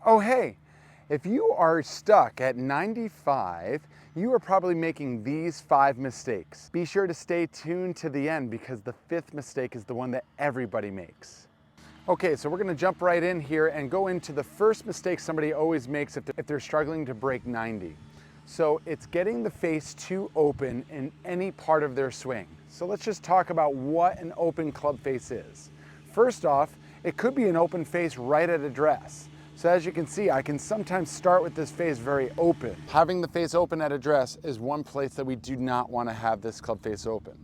Oh hey, if you are stuck at 95, you are probably making these 5 mistakes. Be sure to stay tuned to the end because the 5th mistake is the one that everybody makes. Okay, so we're gonna jump right in here and go into the first mistake somebody always makes if they're struggling to break 90. So it's getting the face too open in any part of their swing. So let's just talk about what an open club face is. First off, it could be an open face right at address. So as you can see, I can sometimes start with this face very open. Having the face open at address is one place that we do not want to have this club face open.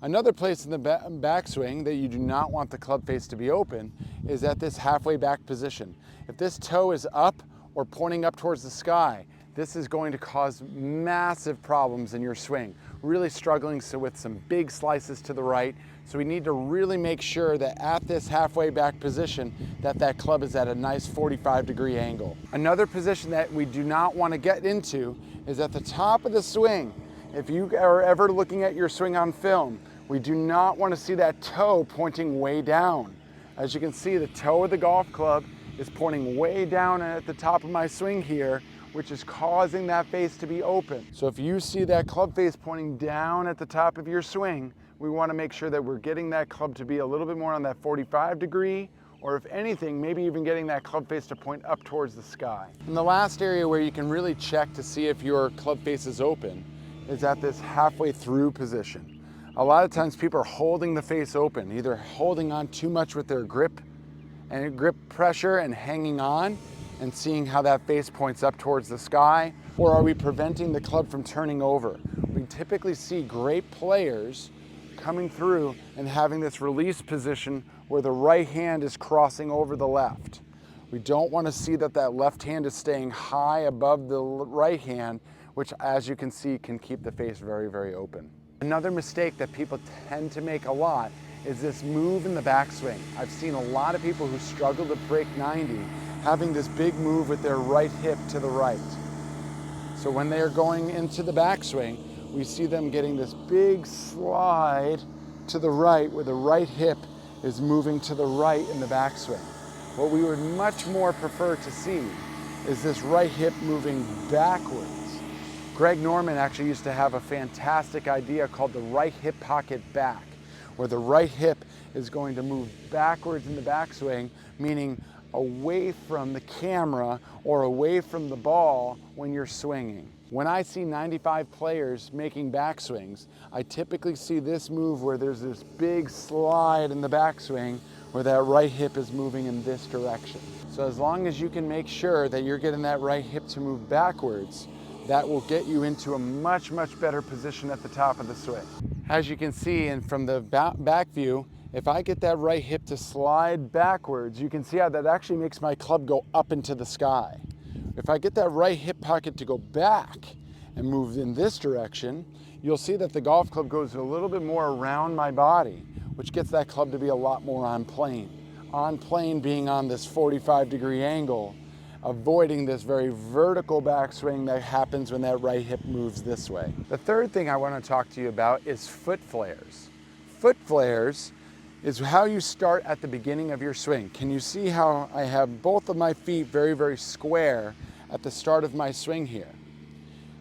Another place in the backswing that you do not want the club face to be open is at this halfway back position. If this toe is up or pointing up towards the sky, this is going to cause massive problems in your swing, really struggling with some big slices to the right. So we need to really make sure that at this halfway back position that club is at a nice 45-degree angle. Another position that we do not want to get into is at the top of the swing. If you are ever looking at your swing on film, we do not want to see that toe pointing way down. As you can see, the toe of the golf club is pointing way down at the top of my swing here, which is causing that face to be open. So if you see that club face pointing down at the top of your swing, we want to make sure that we're getting that club to be a little bit more on that 45 degree, or if anything, maybe even getting that club face to point up towards the sky. And the last area where you can really check to see if your club face is open is at this halfway through position. A lot of times people are holding the face open, either holding on too much with their grip and grip pressure and hanging on and seeing how that face points up towards the sky, or are we preventing the club from turning over? We typically see great players coming through and having this release position where the right hand is crossing over the left. We don't want to see that left hand is staying high above the right hand, which as you can see can keep the face very, very open. Another mistake that people tend to make a lot is this move in the backswing. I've seen a lot of people who struggle to break 90 having this big move with their right hip to the right. So when they are going into the backswing, we see them getting this big slide to the right where the right hip is moving to the right in the backswing. What we would much more prefer to see is this right hip moving backwards. Greg Norman actually used to have a fantastic idea called the right hip pocket back, where the right hip is going to move backwards in the backswing, meaning away from the camera or away from the ball when you're swinging. When I see 95 players making backswings, I typically see this move where there's this big slide in the backswing where that right hip is moving in this direction. So as long as you can make sure that you're getting that right hip to move backwards, that will get you into a much, much better position at the top of the swing. As you can see, and from the back view, if I get that right hip to slide backwards, you can see how that actually makes my club go up into the sky. If I get that right hip pocket to go back and move in this direction, you'll see that the golf club goes a little bit more around my body, which gets that club to be a lot more on plane. On plane being on this 45-degree angle, avoiding this very vertical backswing that happens when that right hip moves this way. The third thing I want to talk to you about is foot flares. Foot flares is how you start at the beginning of your swing. Can you see how I have both of my feet very, very square at the start of my swing here?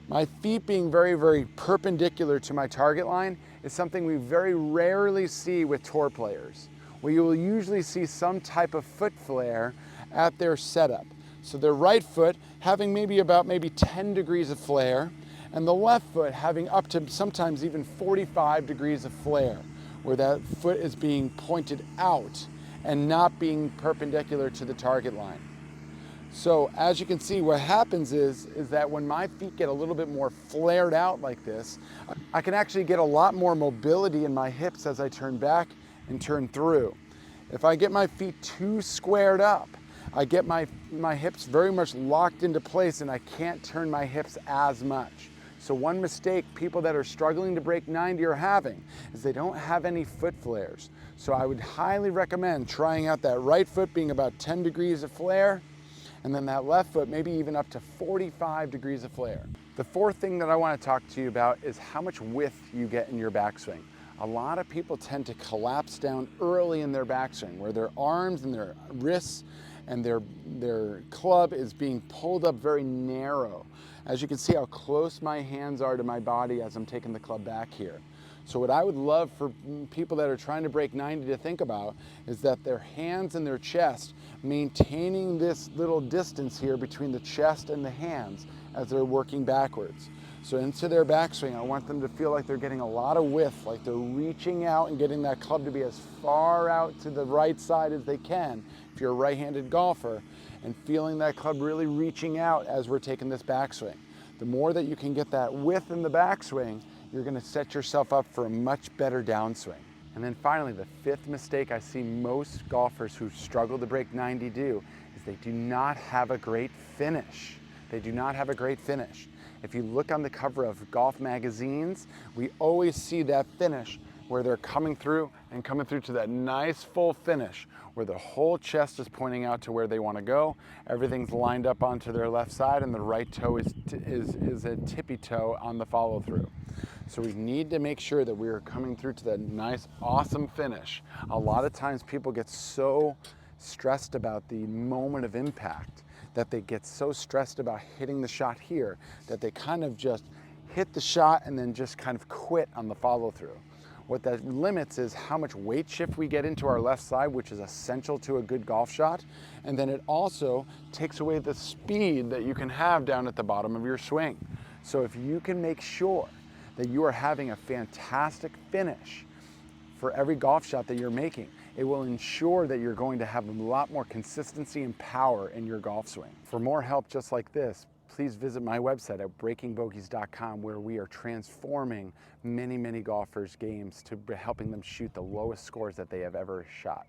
My feet being very, very perpendicular to my target line is something we very rarely see with tour players. We will usually see some type of foot flare at their setup. So their right foot having maybe 10 degrees of flare, and the left foot having up to sometimes even 45 degrees of flare, where that foot is being pointed out and not being perpendicular to the target line. So as you can see, what happens is that when my feet get a little bit more flared out like this, I can actually get a lot more mobility in my hips as I turn back and turn through. If I get my feet too squared up, I get my hips very much locked into place and I can't turn my hips as much. So one mistake people that are struggling to break 90 are having is they don't have any foot flares. So I would highly recommend trying out that right foot being about 10 degrees of flare, and then that left foot maybe even up to 45 degrees of flare. The fourth thing that I want to talk to you about is how much width you get in your backswing. A lot of people tend to collapse down early in their backswing, where their arms and their wrists and their club is being pulled up very narrow. As you can see how close my hands are to my body as I'm taking the club back here. So what I would love for people that are trying to break 90 to think about is that their hands and their chest, maintaining this little distance here between the chest and the hands as they're working backwards. So into their backswing, I want them to feel like they're getting a lot of width, like they're reaching out and getting that club to be as far out to the right side as they can, if you're a right-handed golfer, and feeling that club really reaching out as we're taking this backswing. The more that you can get that width in the backswing, you're gonna set yourself up for a much better downswing. And then finally, the fifth mistake I see most golfers who struggle to break 90 do is they do not have a great finish. They do not have a great finish. If you look on the cover of golf magazines, we always see that finish where they're coming through to that nice full finish where the whole chest is pointing out to where they want to go. Everything's lined up onto their left side and the right toe is a tippy toe on the follow through. So we need to make sure that we are coming through to that nice, awesome finish. A lot of times people get so stressed about the moment of impact that they get so stressed about hitting the shot here that they kind of just hit the shot and then just kind of quit on the follow through. What that limits is how much weight shift we get into our left side, which is essential to a good golf shot. And then it also takes away the speed that you can have down at the bottom of your swing. So if you can make sure that you are having a fantastic finish for every golf shot that you're making, it will ensure that you're going to have a lot more consistency and power in your golf swing. For more help just like this, please visit my website at breakingbogeys.com, where we are transforming many golfers' games to helping them shoot the lowest scores that they have ever shot.